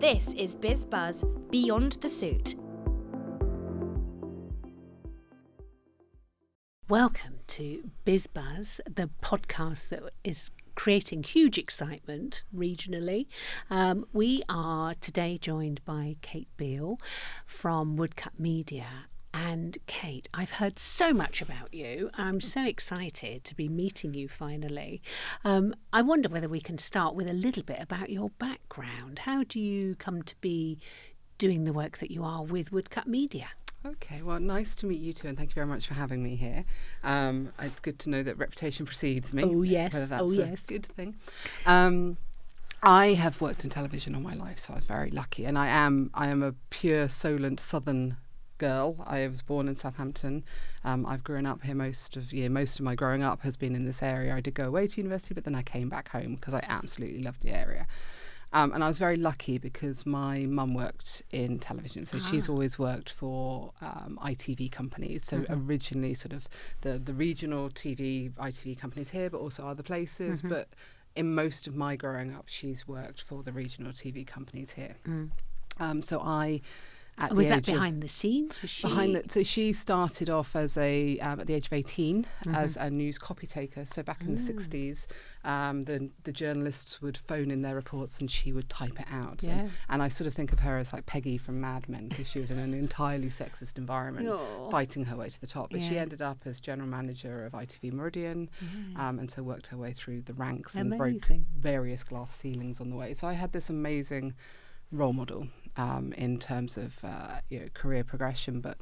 This is Bizz Beyond the Suit. Welcome to Bizz, the podcast that is creating huge excitement regionally. We are today joined by Kate Beal from Woodcut Media. And Kate, I've heard so much about you. I'm so excited to be meeting you finally. I wonder whether we can start with a little bit about your background. How do you come to be doing the work that you are with Woodcut Media? Okay, well, nice to meet you too, and thank you very much for having me here. It's good to know that reputation precedes me. Oh, yes. Whether that's a good thing. I have worked in television all my life, so I was very lucky. And I am a pure Solent Southern girl. I was born in Southampton. I've grown up here most of my growing up has been in this area. I did go away to university, but then I came back home because I absolutely loved the area. And I was very lucky because my mum worked in television, so she's always worked for ITV companies. So originally sort of the regional ITV companies here, but also other places. But in most of my growing up, she's worked for the regional TV companies here. So I... Was that behind the scenes? Was she? So she started off as at the age of 18 as a news copy taker. So back in the 60s, the journalists would phone in their reports and she would type it out. Yeah. And I sort of think of her as like Peggy from Mad Men because she was in an entirely sexist environment, fighting her way to the top. But she ended up as general manager of ITV Meridian, and so worked her way through the ranks and broke various glass ceilings on the way. So I had this amazing role model in terms of career progression, but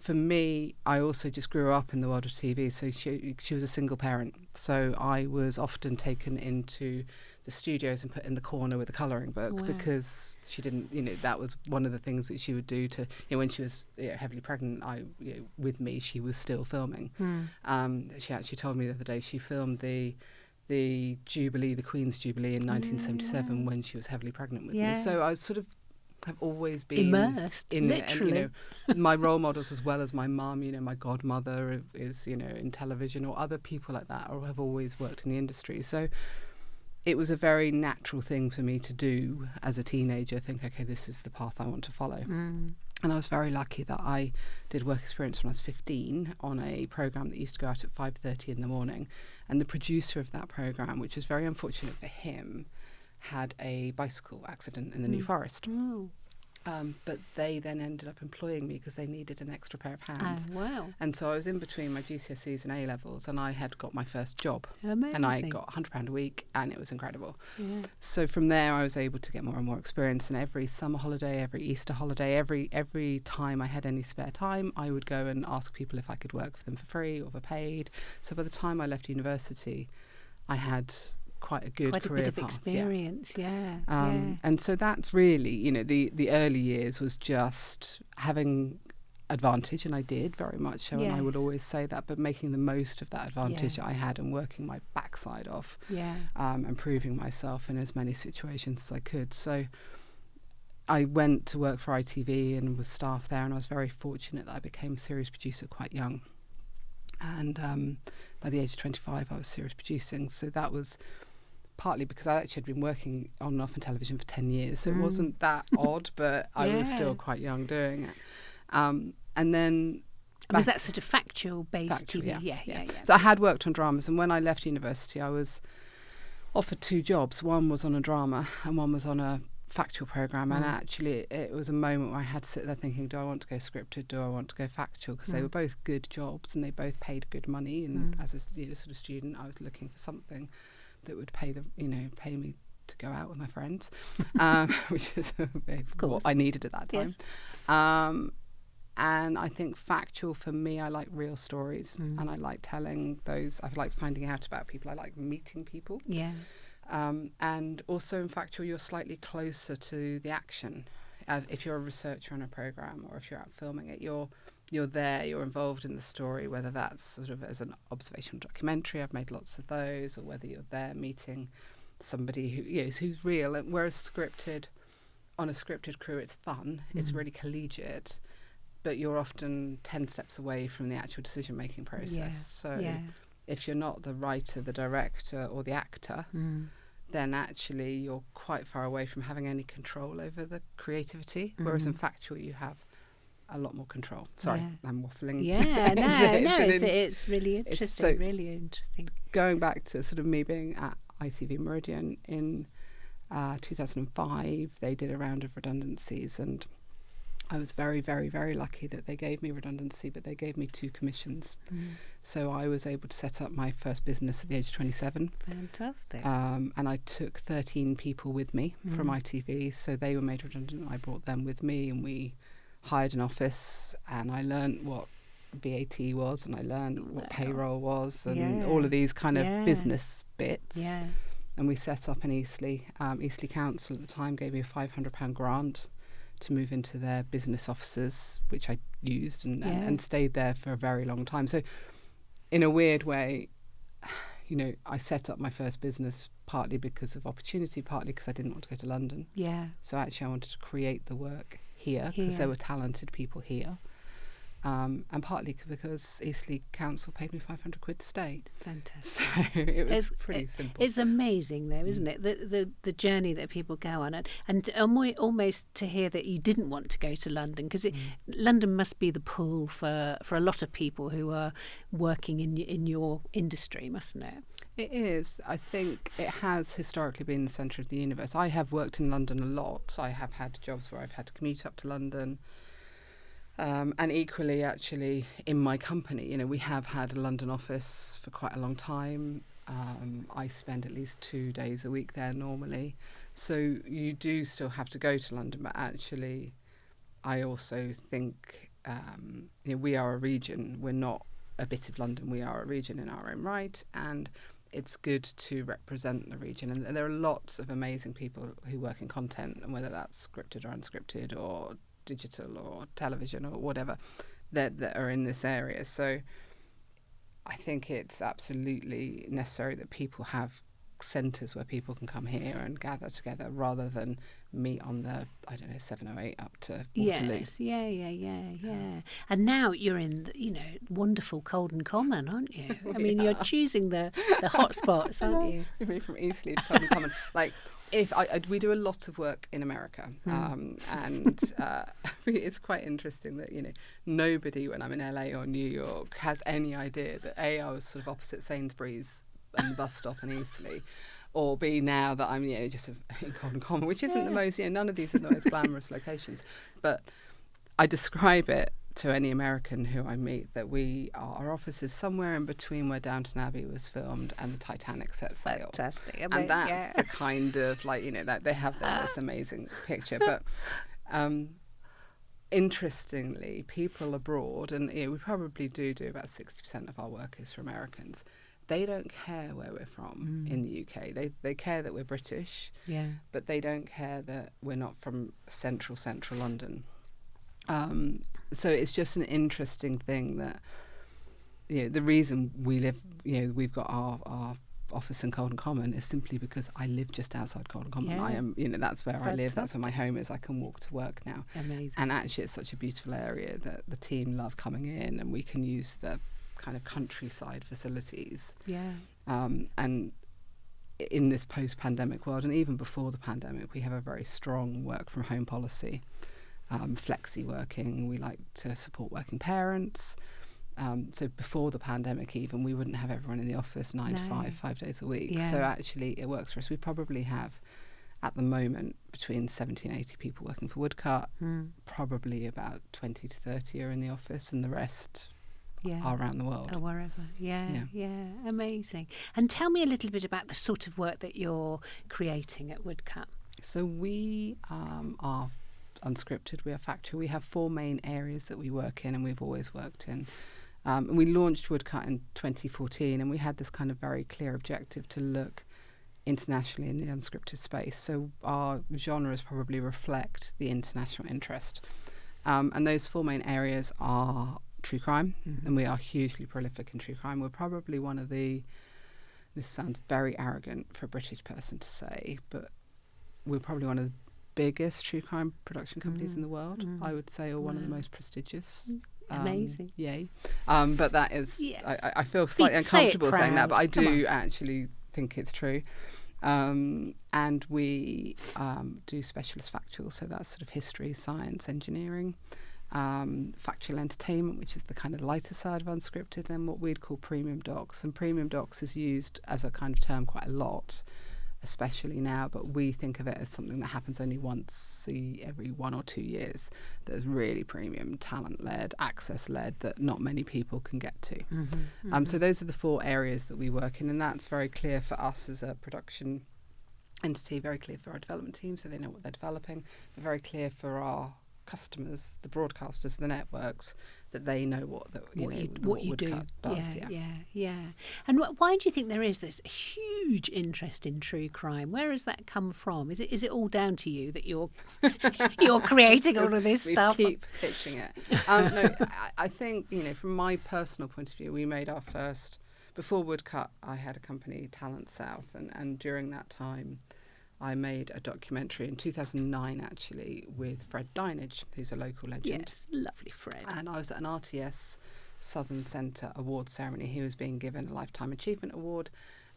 for me, I also just grew up in the world of TV. So she was a single parent, so I was often taken into the studios and put in the corner with a colouring book because she didn't, that was one of the things that she would do to, when she was heavily pregnant. With me, she was still filming. She actually told me the other day she filmed the Jubilee, the Queen's Jubilee in 1977 when she was heavily pregnant with me. So I sort of have always been immersed in literally. It. And, my role models as well as my mum, my godmother is, in television, or other people like that, or have always worked in the industry. So it was a very natural thing for me to do as a teenager, think, okay, this is the path I want to follow. And I was very lucky that I did work experience when I was 15 on a programme that used to go out at 5:30 in the morning. And the producer of that programme, which was very unfortunate for him, had a bicycle accident in the New Forest. But they then ended up employing me because they needed an extra pair of hands. Wow. And so I was in between my GCSEs and A-levels, and I had got my first job. Amazing. And I got £100 a week, and it was incredible. Yeah. So from there, I was able to get more and more experience. And every summer holiday, every Easter holiday, every time I had any spare time, I would go and ask people if I could work for them for free or for paid. So by the time I left university, I had quite a good career bit of path. experience, yeah. And so that's really, the early years was just having advantage, and I did very much so, and I would always say that, but making the most of that advantage I had and working my backside off, and proving myself in as many situations as I could. So I went to work for ITV and was staff there, and I was very fortunate that I became a series producer quite young. And by the age of 25, I was series producing. So that was partly because I actually had been working on and off in television for 10 years. So it wasn't that odd, but I was still quite young doing it. And then... Was that sort of factual-based TV? Yeah. So I had worked on dramas, and when I left university, I was offered two jobs. One was on a drama and one was on a factual programme, and actually it was a moment where I had to sit there thinking, do I want to go scripted, do I want to go factual, because they were both good jobs and they both paid good money, and as a sort of student I was looking for something that would pay me to go out with my friends, which is what I needed at that time. And I think factual for me, I like real stories, and I like telling those. I like finding out about people. I like meeting people. And also in factual, you're slightly closer to the action. If you're a researcher on a programme, or if you're out filming it, you're there, you're involved in the story, whether that's sort of as an observational documentary, I've made lots of those, or whether you're there meeting somebody who's real. And whereas on a scripted crew, it's fun, it's really collegiate, but you're often 10 steps away from the actual decision-making process. If you're not the writer, the director, or the actor, then actually you're quite far away from having any control over the creativity. Whereas in factual, you have a lot more control. Sorry, I'm waffling. Yeah, it's really interesting, really interesting. Going back to sort of me being at ITV Meridian in 2005, they did a round of redundancies, and I was very, very, very lucky that they gave me redundancy, but they gave me 2 commissions. So I was able to set up my first business at the age of 27. Fantastic. And I took 13 people with me from ITV. So they were made redundant. I brought them with me, and we hired an office, and I learned what VAT was, and I learned what payroll was, and all of these kind of business bits. Yeah. And we set up in Eastleigh. Eastleigh Council at the time gave me a £500 grant to move into their business offices, which I used and stayed there for a very long time. So in a weird way, you know, I set up my first business partly because of opportunity, partly because I didn't want to go to London. Yeah. So actually I wanted to create the work here because there were talented people here. And partly because Eastleigh Council paid me £500 to stay. Fantastic. So it was pretty simple. It's amazing though, isn't it? The journey that people go on, and almost to hear that you didn't want to go to London, because London must be the pull for a lot of people who are working in your industry, mustn't it? It is. I think it has historically been the centre of the universe. I have worked in London a lot. I have had jobs where I've had to commute up to London. And equally, actually, in my company, you know, we have had a London office for quite a long time. I spend at least 2 days a week there normally. So you do still have to go to London, but actually, I also think, you know, we are a region. We're not a bit of London. We are a region in our own right, and it's good to represent the region. And there are lots of amazing people who work in content, and whether that's scripted or unscripted or digital or television or whatever, that are in this area. So I think it's absolutely necessary that people have centres where people can come here and gather together rather than meet on the, I don't know, 708 up to Waterloo. Yes, yeah. And now you're in the, you know, wonderful Colden Common, aren't you? I mean, you're choosing the hot spots, aren't you? You're from Eastleigh to Colden Common. Like, we do a lot of work in America, and it's quite interesting that, you know, nobody when I'm in LA or New York has any idea that A, I was sort of opposite Sainsbury's and the bus stop in Eastleigh, or B, now that I'm, you know, just in Colden Common, which isn't the most, you know, none of these are the most glamorous locations, but I describe it to any American who I meet that our office is somewhere in between where Downton Abbey was filmed and the Titanic set sail. Fantastic. And that's the kind of, like, you know, that they have this amazing picture. But interestingly, people abroad, and you know, we probably do about 60% of our work is for Americans. They don't care where we're from in the UK. They care that we're British, but they don't care that we're not from central London. So it's just an interesting thing that, you know, the reason we live, you know, we've got our office in Colden Common is simply because I live just outside Colden Common. I am, you know, that's where I live. That's where my home is. I can walk to work now. Amazing. And actually, it's such a beautiful area that the team love coming in, and we can use the kind of countryside facilities. And in this post-pandemic world, and even before the pandemic, we have a very strong work from home policy. Flexi working, we like to support working parents. So before the pandemic even, we wouldn't have everyone in the office 9 to 5 days a week. So actually it works for us. We probably have, at the moment, between 70 and 80 people working for Woodcut. Probably about 20 to 30 are in the office, and the rest are around the world. Or wherever. Yeah, amazing. And tell me a little bit about the sort of work that you're creating at Woodcut. So we are unscripted, we are factual. We have 4 main areas that we work in, and we've always worked in. And we launched Woodcut in 2014, and we had this kind of very clear objective to look internationally in the unscripted space. So our genres probably reflect the international interest. And those 4 main areas are true crime, and we are hugely prolific in true crime. We're probably one of this sounds very arrogant for a British person to say, but we're probably one of the biggest true crime production companies in the world, I would say, or one of the most prestigious. Amazing. Yay. But that is, I feel slightly uncomfortable saying that, but I do actually think it's true. And we do specialist factual, so that's sort of history, science, engineering, factual entertainment, which is the kind of lighter side of unscripted, then what we'd call premium docs. And premium docs is used as a kind of term quite a lot, especially now, but we think of it as something that happens only once every 1 or 2 years, that's really premium, talent-led, access-led, that not many people can get to. So those are the 4 areas that we work in, and that's very clear for us as a production entity, very clear for our development team, so they know what they're developing, but very clear for our customers, the broadcasters, the networks, that they know what you do does. Yeah. And why do you think there is this huge interest in true crime? Where has that come from? Is it all down to you that you're creating all of this stuff? We keep pitching it. No, I think, from my personal point of view, we made our first, before Woodcut, I had a company, Talent South, and during that time I made a documentary in 2009, actually, with Fred Dinage, who's a local legend. Yes, lovely Fred. And I was at an RTS Southern Centre award ceremony. He was being given a Lifetime Achievement Award,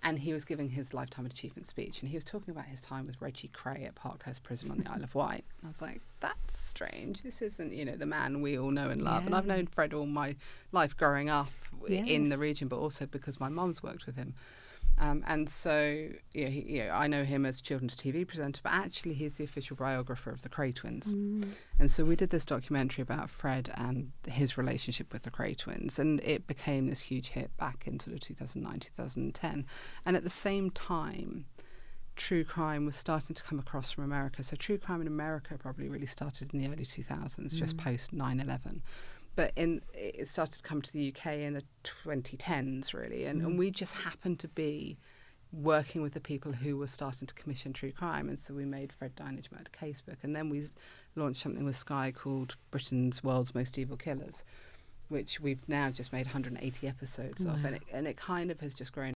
and he was giving his Lifetime Achievement speech, and he was talking about his time with Reggie Cray at Parkhurst Prison on the Isle of Wight. And I was like, that's strange. This isn't, the man we all know and love. Yeah. And I've known Fred all my life growing up in the region, but also because my mum's worked with him. And so, I know him as children's TV presenter, but actually he's the official biographer of the Cray twins. And so we did this documentary about Fred and his relationship with the Cray twins, and it became this huge hit back in sort of 2009, 2010. And at the same time, true crime was starting to come across from America. So true crime in America probably really started in the early 2000s, just post 9/11. But it started to come to the UK in the 2010s, really. And we just happened to be working with the people who were starting to commission true crime. And so we made Fred Dinage Murder Casebook. And then we launched something with Sky called Britain's World's Most Evil Killers, which we've now just made 180 episodes of. And it kind of has just grown